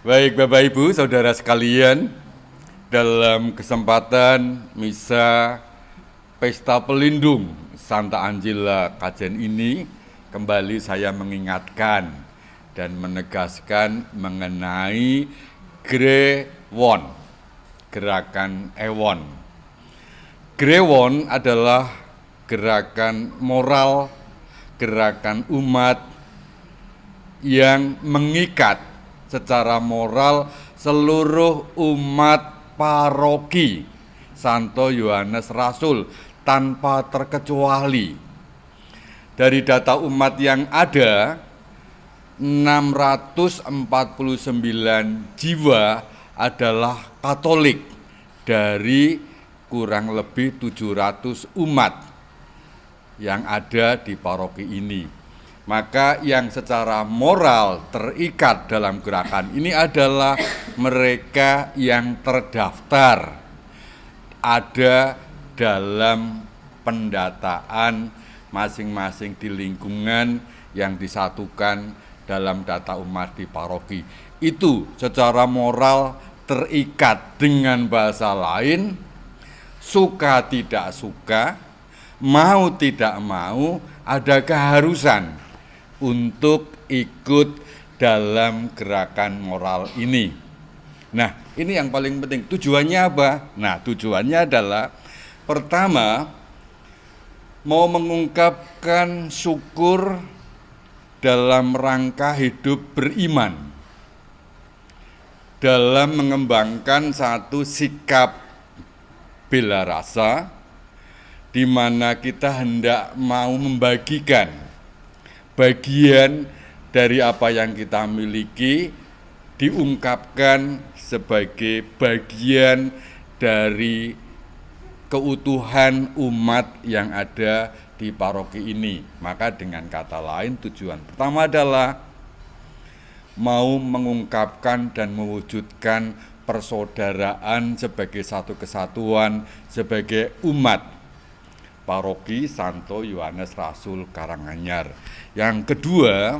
Baik Bapak Ibu, Saudara sekalian, dalam kesempatan Misa Pesta Pelindung Santa Angela Kajen ini, kembali saya mengingatkan dan menegaskan mengenai Grewon, gerakan Ewon. Grewon adalah gerakan moral, gerakan umat yang mengikat secara moral seluruh umat paroki Santo Yohanes Rasul tanpa terkecuali. Dari data umat yang ada, 649 jiwa adalah Katolik dari kurang lebih 700 umat yang ada di paroki ini. Maka yang secara moral terikat dalam gerakan ini adalah mereka yang terdaftar ada dalam pendataan masing-masing di lingkungan yang disatukan dalam data umat di paroki. Itu secara moral terikat, dengan bahasa lain, suka tidak suka, mau tidak mau, ada keharusan untuk ikut dalam gerakan moral ini. Nah, ini yang paling penting. Tujuannya apa? Nah, tujuannya adalah pertama, mau mengungkapkan syukur dalam rangka hidup beriman, dalam mengembangkan satu sikap bela rasa, di mana kita hendak mau membagikan bagian dari apa yang kita miliki, diungkapkan sebagai bagian dari keutuhan umat yang ada di paroki ini. Maka dengan kata lain, tujuan pertama adalah mau mengungkapkan dan mewujudkan persaudaraan sebagai satu kesatuan, sebagai umat paroki Santo Yohanes Rasul Karanganyar. Yang kedua,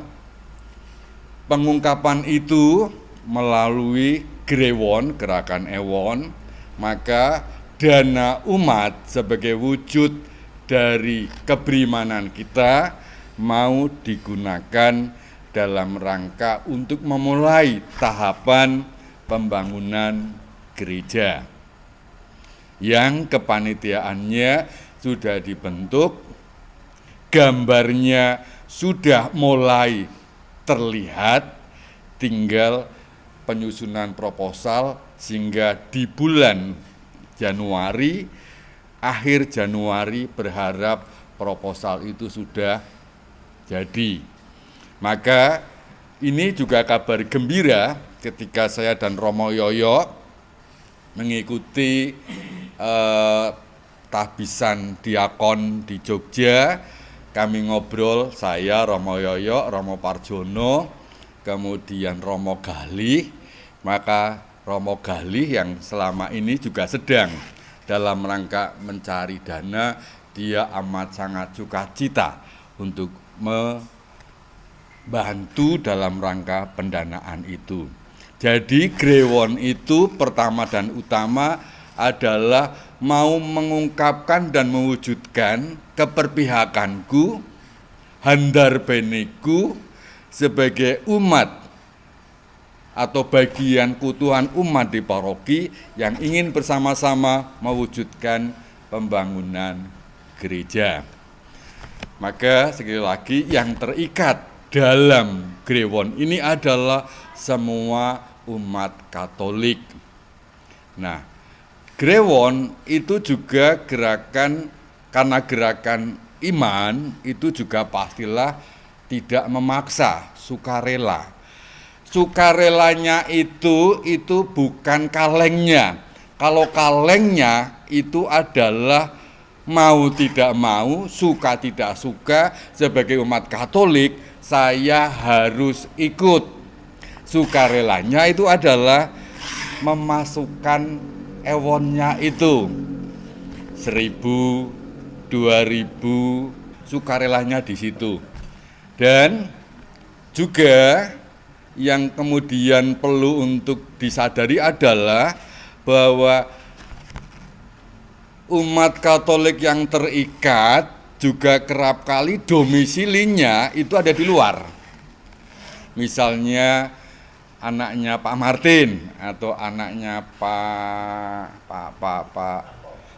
pengungkapan itu melalui Grewon, gerakan Ewon, maka dana umat sebagai wujud dari keberimanan kita mau digunakan dalam rangka untuk memulai tahapan pembangunan gereja yang kepanitiaannya sudah dibentuk, gambarnya sudah mulai terlihat, tinggal penyusunan proposal sehingga di bulan Januari, akhir Januari berharap proposal itu sudah jadi. Maka ini juga kabar gembira ketika saya dan Romo Yoyo mengikuti tahbisan diakon di Jogja. Kami ngobrol, saya, Romo Yoyo, Romo Parjono, kemudian Romo Galih. Maka Romo Galih yang selama ini juga sedang dalam rangka mencari dana, dia amat sangat sukacita untuk membantu dalam rangka pendanaan itu. Jadi Grewon itu pertama dan utama adalah mau mengungkapkan dan mewujudkan keperpihakanku, handar beneku sebagai umat atau bagian keutuhan umat di paroki yang ingin bersama-sama mewujudkan pembangunan gereja. Maka sekali lagi yang terikat dalam Grewon ini adalah semua umat Katolik. Nah, Grewon itu juga gerakan, karena gerakan iman itu juga pastilah tidak memaksa, sukarela. Sukarelanya itu bukan kalengnya. Kalau kalengnya itu adalah mau tidak mau, suka tidak suka, sebagai umat Katolik saya harus ikut. Sukarelanya itu adalah memasukkan ewonnya itu 1.000, 2.000, sukarelanya di situ. Dan juga yang kemudian perlu untuk disadari adalah bahwa umat Katolik yang terikat juga kerap kali domisilinya itu ada di luar. Misalnya anaknya Pak Martin atau anaknya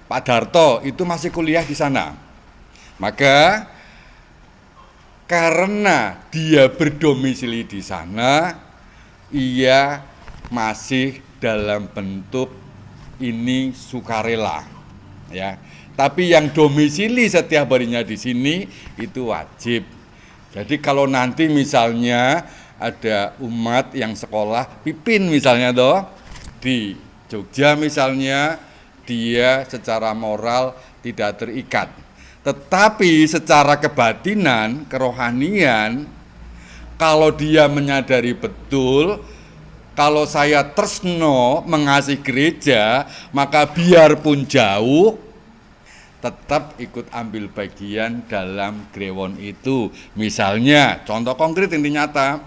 Pak Darto itu masih kuliah di sana. Maka karena dia berdomisili di sana, ia masih dalam bentuk ini sukarela, ya. Tapi yang domisili setiap harinya di sini itu wajib. Jadi kalau nanti misalnya ada umat yang sekolah Pipin misalnya di Jogja misalnya, dia secara moral tidak terikat. Tetapi secara kebatinan, kerohanian, kalau dia menyadari betul, kalau saya tresno mengasihi gereja, maka biarpun jauh, tetap ikut ambil bagian dalam grewon itu. Misalnya, contoh konkret ini nyata,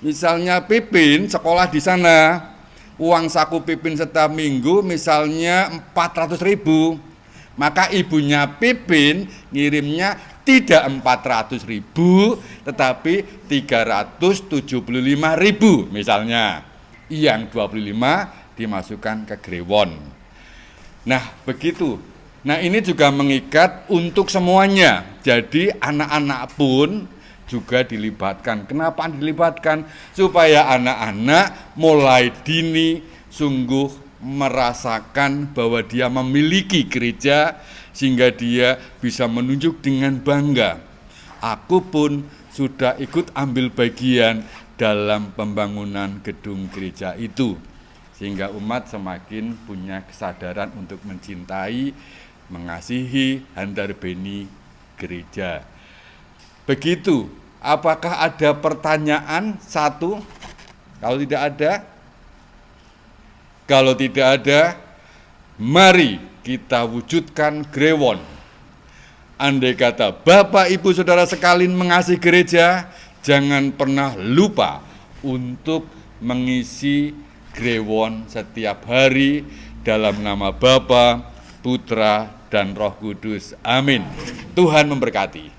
misalnya Pipin sekolah di sana, uang saku Pipin setiap minggu misalnya 400.000, maka ibunya Pipin ngirimnya tidak 400.000, tetapi 375.000 misalnya, yang 25 dimasukkan ke grewon. Nah begitu. Nah ini juga mengikat untuk semuanya, jadi anak-anak pun juga dilibatkan. Kenapa dilibatkan? Supaya anak-anak mulai dini sungguh merasakan bahwa dia memiliki gereja, sehingga dia bisa menunjuk dengan bangga, aku pun sudah ikut ambil bagian dalam pembangunan gedung gereja itu. Sehingga umat semakin punya kesadaran untuk mencintai, mengasihi, handarbeni gereja. Begitu. Apakah ada pertanyaan satu? Kalau tidak ada, mari kita wujudkan grewon. Andai kata Bapak Ibu Saudara sekalian mengasihi gereja, jangan pernah lupa untuk mengisi grewon setiap hari dalam nama Bapa, Putra, dan Roh Kudus. Amin. Tuhan memberkati.